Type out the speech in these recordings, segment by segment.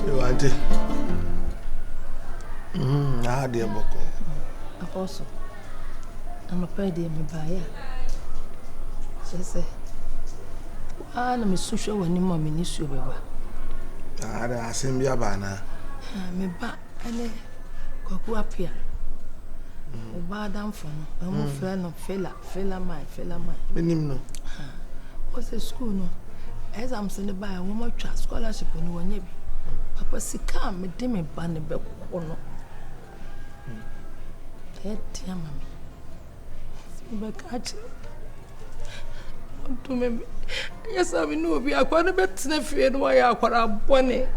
You want it? Ah, dear Boko. Apostle. I'm a pretty me buyer. She said, I'm a social when you mommy needs you. I send you a banner. Me back and go up here. Bad down for no. I'm a friend of Filaman. Minimum. What's the school? No, as I'm sending by a woman scholarship on one year. Papa, see, come, me dim a banner back or no. Dear mammy. Back to me. Yes, I know we are quite a bit sniffy and why I quite a bonnet.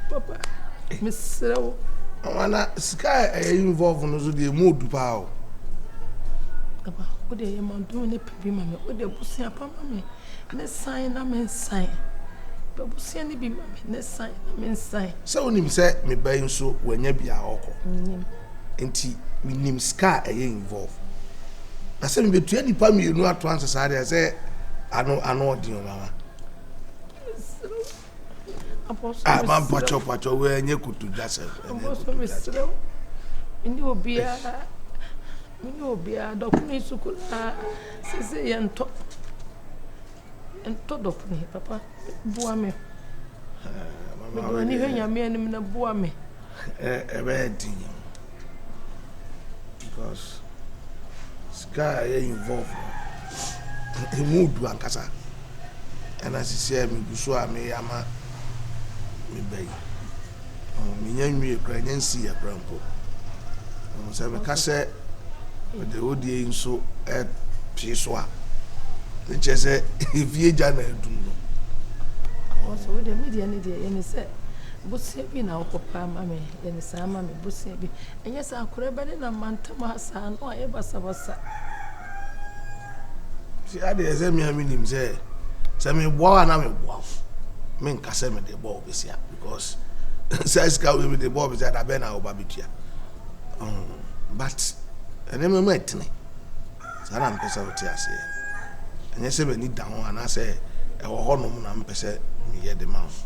Papa, Miss Snow. Sky involved in the mood power. Papa, what are you doing? A baby, mammy, what they will say upon me. Let's sign, I mean, sign. But we'll see any be mammy, let's sign, I mean, sign. So when him said me buying so when you be a hawk. Ain't me name Sky involved. I said, me to any family you know at once. I say, I know, dear mama. Ah, man, pacho, where you could do that. Apostle, Mr. You will be a document so could say and talk of me, Papa. Boame. When you hear me and a boame. A bad thing. Because Sky involved. He moved to Ankasa. And as he said, me so I may ama me bay. Me young Ukrainian see a grandpa. So I say with the old in so at Piswa. The just say if ye jana do no. Also with the media and he said, Bussebi now, Papa, Mammy, and the Mammy, Bussebi. And yes, I could have been in a mantama son or ever Savasa. See, I did say me, I mean him say, me wow and I'm a wow. Men Cassam the ball this year because says go with the ball is at a banner or babitia. But I never met me. So I'm conservative. And yes, I need down and I say, a honor, I'm per se, me get the mouth.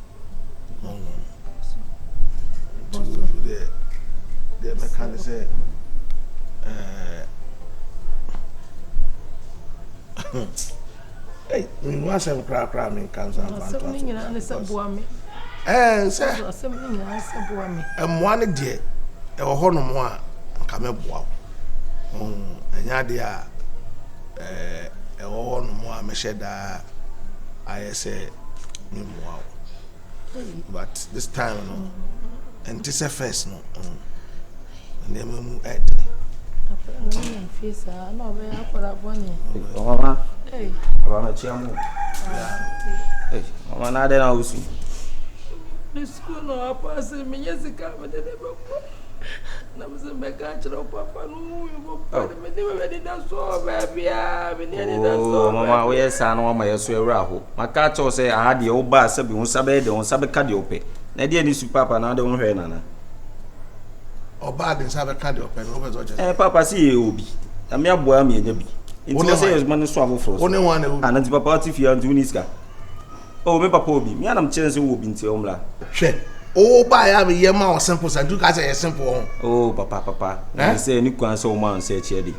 The mechanic say, hey, we want some cramming comes out. Something in answer, Boame. Sir, something in answer, Boame. And one day, a honor more come up wow. And yadia a honor more mesheda, I say, wow. But this time, no, and this a first, no, and then we move at. Mama, hey, Mama, Chiamu. Hey, Mama, not then I'll see. The school no pass me years ago, but they never. I was a mechanical papa. No, me never did that so, baby. Oh, Mama, we are son or my Raho. My cat say I had the old bass, be on Sabbath, on Sabbath. Nadia needs to papa, and I don't hear Nana. Or bad in Sabbath card open over. Eh, Papa, see you be. A mere boy, me, and be. It was a man swallow for only one, and it's Papa if you are doing this. Oh, me Papa be. Me and I'm chasing who been to Omla. She. Oh, by I mean, your mouth simple, and you guys are a simple. Oh, Papa. I say, you can't so man say, Cheddy.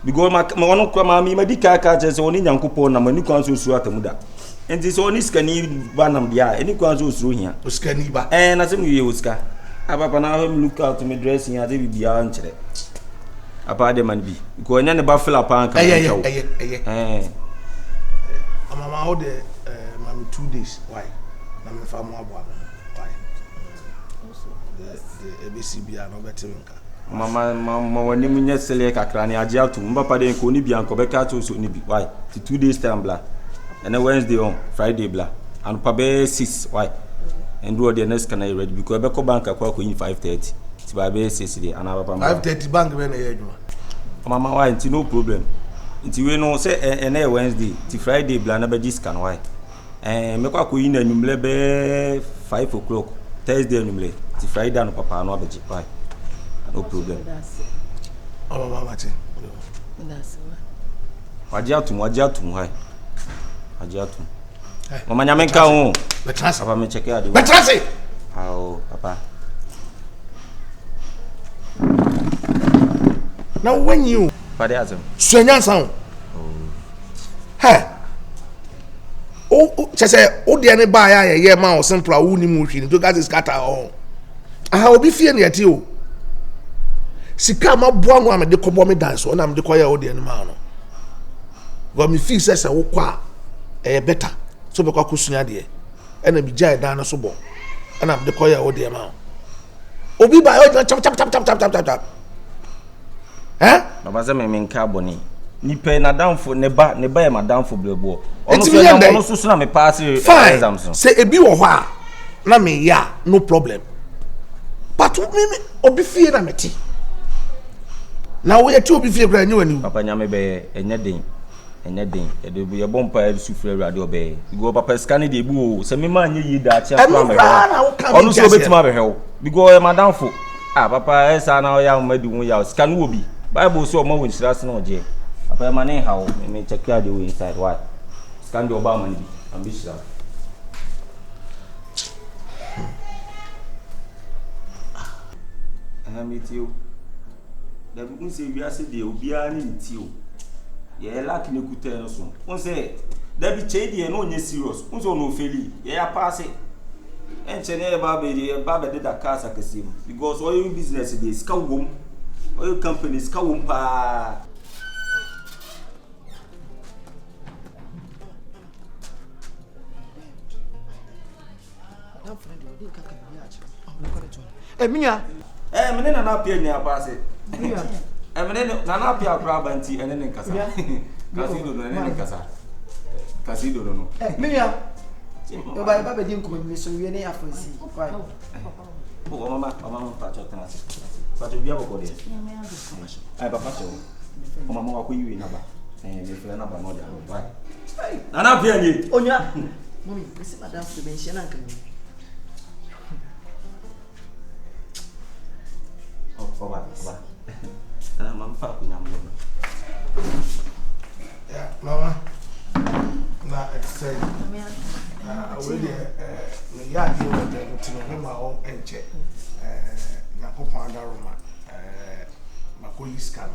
Because my one come me, my dick catches only young coupon, and you can't so at the muda. And this only scanny one of the eye, and you can't so through here. Scaniba, and as you use car. Papa now look out to me dressing as if be answered. Apart the man be. Going in the buffalo park. I'm out there, 2 days. Why? I'm a farmer. Why? The ABCB are not better. Mama, when you mean select a cranny, I jail to Mbapa de Coni Bianco Beccato so nibi. Why? 2 days time blah. And a Wednesday on Friday blah. And Pabe 6. Why? And do the next can I read because Beko Bank are quite 5:30. It's by base yesterday and our 5:30 bank when I Mama, why? It's no problem. It's we know say and Wednesday, to Friday, Blanabaji scan why. And make a queen and number 5 o'clock. Thursday, number to Friday, and Papa, no Baji. Why? No problem. Oh, Mama, that's Wajatum, why? Wajatum. Mama Yamenka, but transfer me check out. But transfer. How, Papa? Now when you Father, Swenya sound. Hey. Oh, say, oh, the any buy a year man or simple wuni mushi to gas is scatter all. I will be fearing at you. Sika ma boa no am de kobo me dance on am de koya o de any man no. But me feel say wo kwa better. So be kwa kusua de. E na bi jai dan no so bo. E na am de koya o de man. Obi ba o chap. Eh? Baba say me nka boni. Nipe na downfo ne ba e ma downfo blebo. Ono so na me pass exams no. Say ebi wo ho a na me ya no problem. But me obi fie na meti. Na we eti obi fie kra nyi wani. Papa nya me be enye den. E de bu ye bompa e sufre awrade obe. Bigo papa scan de bu o. Se me ma nye yi da achi afro me. Ono so betima be hew. Bigo e ma downfo. Ah papa esa na o ya madu hu ya scan wo bi. Bible so o ma won sira se na oje. Papa ma ne hawo me check out the way inside why. Scan the Obama ni bi. Ambitious. Meet you. The people say we are saying they will be an you. Yeah, like no good tell us. One say there be shady and no serious. One so no failure. Yeah, pass it. And Chene Baba did a cast like a sim because all your business is cow all your companies cow pa. Emilia. Me na apia ni apase. Me na apia kra banti ene ne nkasa. Kasido no ene ne nkasa. Kasido no. Emilia. Yo ba ba di nko mi so wie ne afansi. Why? Oh mama pa cho tena. Pa cho bia boko de. Ai papa cho. O mama wa ko yiwe na ba. Me fere na ba no dia. Why? Na apia ni. Onya. Mami, esse madame se mention na kan. Oba. Mama pa ku nyam lo. Yeah, mama. Na extend. We me ya di o de ntino me ma o enche. Na ko panda roma. Makoyi scan.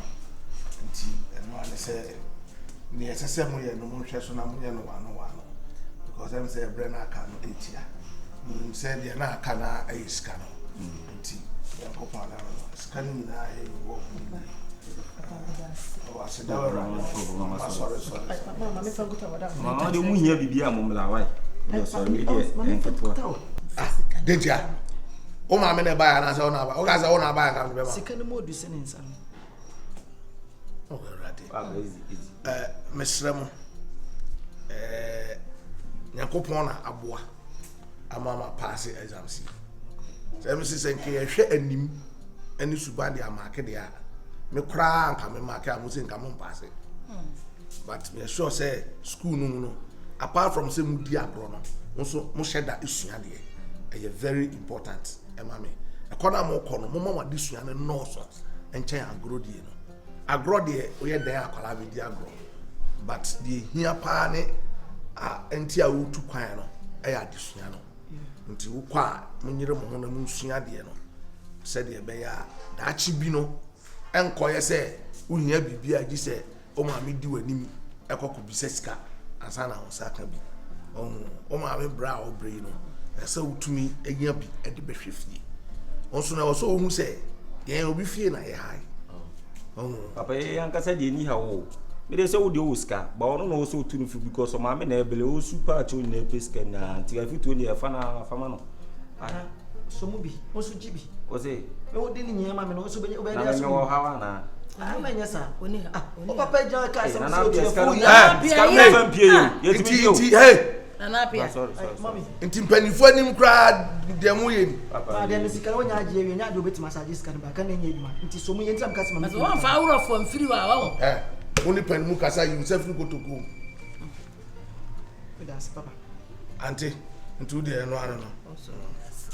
Nti no ane se ni esese mo ye no mo hwe so na mo ye no wano. Because I'm say brain aka no etia. Mo say de na aka na ayi scan. Nti ya ko panda roma. Scanning na e wo. Oh, sorry. Mama me fango ta wada. Mama de mu hia bibia mo mla why. Sorry dey enketo. Dentia. O ma me na ba ya na say o na ba. O ga say o na ba ya ka me ba. Sika ne mo du se ne nsa. O ga rade. Easy. Mesrem. Yakopon na aboa. Amama pass exams. Say me say nke ye hwe anim. Ani suba de amake de a. Me kra anka me make amusi nka mo pass. But me sure say school no apart from say mu di agro no so mo sheda isua de e very important e ma me e kona mo kono mo ma di sua no so enchen agro de no agro de o ye dan akwala be di agro but the hia pa ne a enti a wotu kwan no e ya di sua no nti wo kwa mo nyire mo ho na mo sua de no se de be ya da chi bi no enkoye se wo hia bibia gi se o ma me di wanim ekoko bi se sika ansa na ho saka bi o ma me bra o bre no ese utumi ehia bi e de behwe fie onso na wo so hu se ye obi fie na ye hai papa ye anka se de ni ha wo me de se wo de o sika ba ono no so tunu fu because o ma me na ebele o super cho na peska na ti ga fitu ni e fa na fama no so mu bi o so jibi o se me wo de ni nyama me no so be na me wo hawa na ah me nyasa oni o papa ja ka se na so pia fu ya ska me fan pie yo ye ti yo hey na pia sorry mami nti mpanifo anim kra de mu ye ni papa de sika wo nya aje wi nya de obeti massage sika ba kan nya eduma nti so mu ye ntam ka se mami so wan fa wuro from free wa wa only panimu kasa you self go to go that's papa auntie ntu de no ano no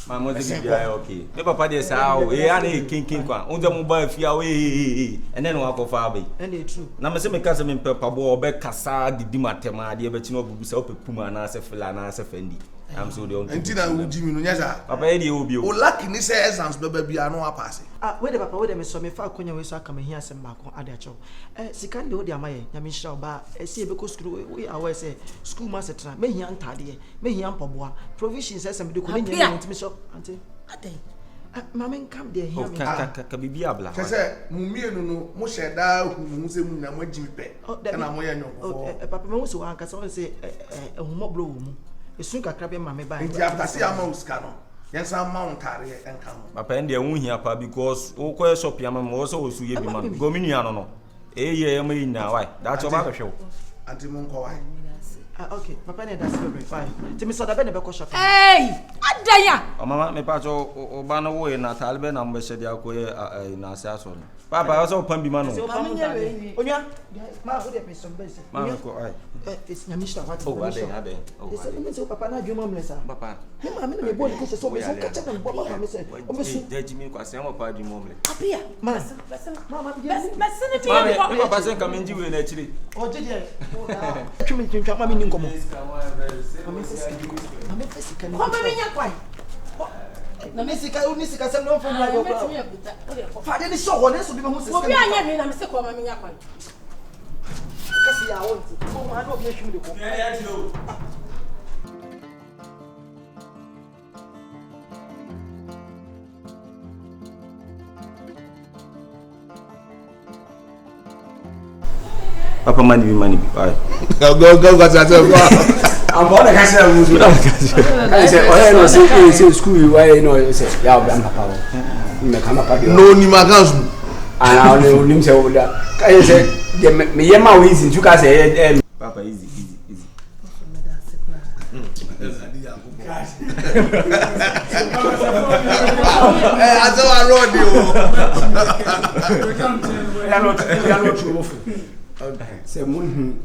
Mama de bia okay. Me papa de sa o e ana kinkin kwa. Unje mo ba fia o ene no akofa abai. And true. Na me se me kasa me papa bo obe kasa didi matema de be chi no bubu se opepuma na se fila na se fendi. I'm so the only. Until I will Jimmy Nyaza. Papa, Eddie will be. Oh, lucky ni say exams baby I know pass. Where the papa where me so me fa konya we so aka me hia sem mako ade acho. Sika de wo de amaye nya me hira oba ese be ko school we awe say school master tra me hia ntade me hia mpoboa provisions ese me de ko nya ntimi so ante ade mama come there hia me ka bibi abla. Say mu mienu no mo sheda hu mu se mu na mo jimi pe na mo ya nyoko. Papa me wo so wan ka so say ehumọ bro wo mu esun kakra be mama ba. Nti after see ama uska no. Yes, I'm mounted and come. Papa, and they won't hear because all queer shop yamam also was you be man. Go miniano. I may now. Why? That's about a show. Auntie Munko. Okay, Papa, that's very fine. To me, so the benefit shop. Hey, Adaya. Mamma, me patch or ban away in Natalben and Bessie in Assassin. Papa, also Pambi man. Onya, ma, who there is some basic. It's Yamisha. What? Oh, they said, Papa, not your mom, Papa. I'm in the board because so much catch up and Bob. I said, Jimmy, because I'm a party moment. Appear, Master, Mamma, Papa, come in you actually. Oh, did you? Mammy, come on. Namesika unisika sem no from like your father ni so won so be mo system. Obi anya me na me se ko mama nya kwan. Kasi ya won ti. Mo ma do be hwim de ko. Yeah, no. Papa money be. Bye. Go go. I'm born a castle. I said, oh, no, say school, why you know, say, yeah, I'm Papa. No, ni maganzu. And I only say, I said, me, Yama, easy, you can say, Papa, easy. I saw a road you are not true. Say, Moon,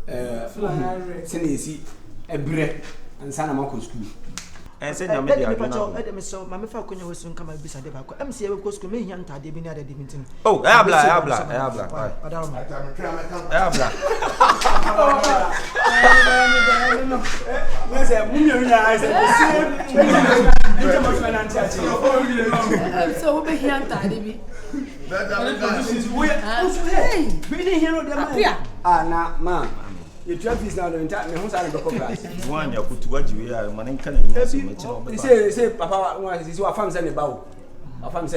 Senesi, a bread, and Sana Marco school. And said, I'm media. So, Mamma Falcon was soon come beside the back. I'm seeing a coast coming and Taddy been at the dimension. Oh, Abla. So we here and Taddy. Nah, ma. You traffic is now the entire me house and class. One ya put what you are man can say Papa, one is your farm send about. A farm send